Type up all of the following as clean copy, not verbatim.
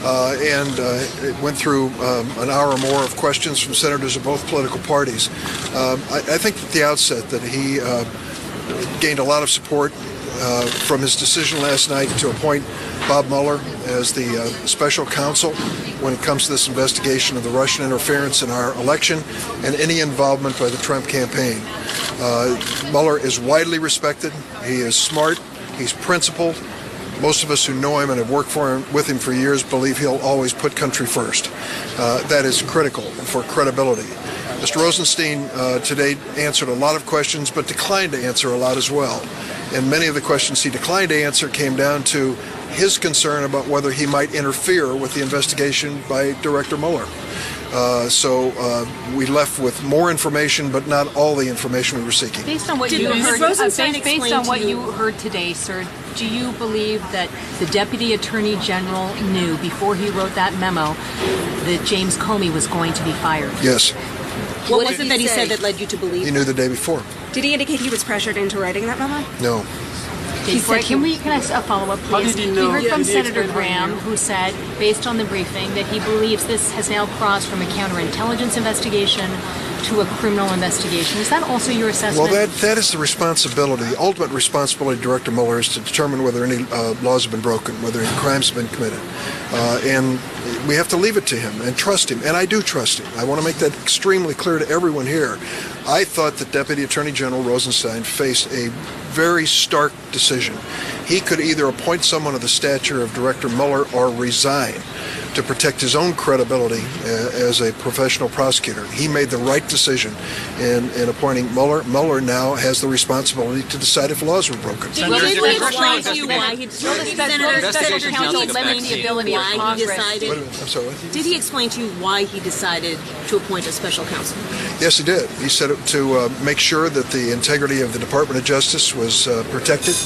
It went through an hour or more of questions from senators of both political parties. I think at the outset that he gained a lot of support from his decision last night to appoint Bob Mueller as the special counsel when it comes to this investigation of the Russian interference in our election and any involvement by the Trump campaign. Mueller is widely respected. He is smart. He's principled. Most of us who know him and have worked with him for years believe he'll always put country first. That is critical for credibility. Mr. Rosenstein today answered a lot of questions, but declined to answer a lot as well. And many of the questions he declined to answer came down to his concern about whether he might interfere with the investigation by Director Mueller. So we left with more information, but not all the information we were seeking. Based on what you heard, based on what you heard today, sir, do you believe that the Deputy Attorney General knew before he wrote that memo that James Comey was going to be fired? Yes. What was it that he said that led you to believe? He knew the day before. Did he indicate he was pressured into writing that memo? No. He said, can I a follow-up, please? We heard from Senator Graham, who said, based on the briefing, that he believes this has now crossed from a counterintelligence investigation to a criminal investigation. Is that also your assessment? Well, that is the responsibility. The ultimate responsibility of Director Mueller is to determine whether any laws have been broken, whether any crimes have been committed. And we have to leave it to him and trust him. And I do trust him. I want to make that extremely clear to everyone here. I thought that Deputy Attorney General Rosenstein faced a very stark decision. He could either appoint someone of the stature of Director Mueller or resign to protect his own credibility as a professional prosecutor. He made the right decision in appointing Mueller. Mueller now has the responsibility to decide if laws were broken. Did he explain to you why he decided? Did he explain to you why he decided to appoint a special counsel? Yes, he did. He said it to make sure that the integrity of the Department of Justice was protected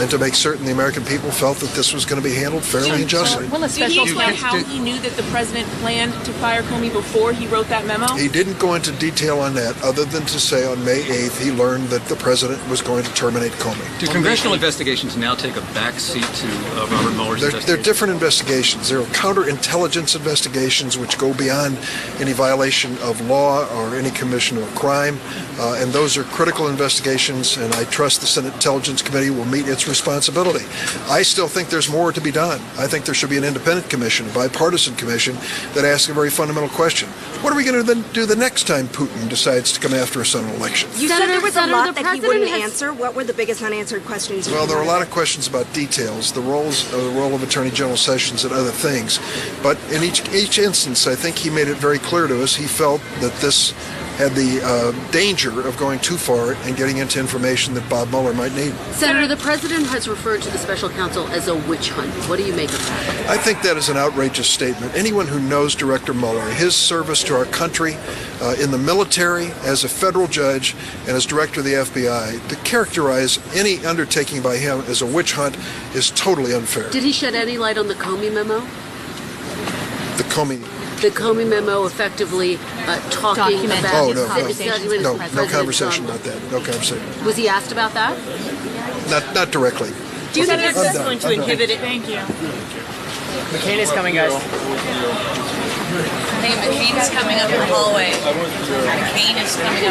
and to make certain the American people felt that this was going to be handled fairly and justly. Did he explain how he knew that the president planned to fire Comey before he wrote that memo? He didn't go into detail on that other than to say on May 8th he learned that the president was going to terminate Comey. Do congressional investigations now take a backseat to Robert Mueller's investigation? They're different investigations. There are counterintelligence investigations which go beyond any violation of law or any commission of a crime, and those are critical investigations, and I trust the Senate Intelligence Committee will meet its responsibility. I still think there's more to be done. I think there should be an independent commission, a bipartisan commission, that asks a very fundamental question. What are we going to do the next time Putin decides to come after us on an election? You said there was a lot that he wouldn't answer. What were the biggest unanswered questions? Well, there were a lot of questions about details, the role of Attorney General Sessions and other things. But in each instance, I think he made it very clear to us he felt that this had the danger of going too far and getting into information that Bob Mueller might need. Senator, the president has referred to the special counsel as a witch hunt. What do you make of that? I think that is an outrageous statement. Anyone who knows Director Mueller, his service to our country in the military, as a federal judge, and as director of the FBI, to characterize any undertaking by him as a witch hunt is totally unfair. Did he shed any light on the Comey memo? The The Comey memo effectively talking about... Oh, no conversation about that. No conversation. Was he asked about that? Not directly. Do you think this is going to inhibit it? Thank you. McCain is coming, guys. Hey, McCain is coming up the hallway. McCain is coming up.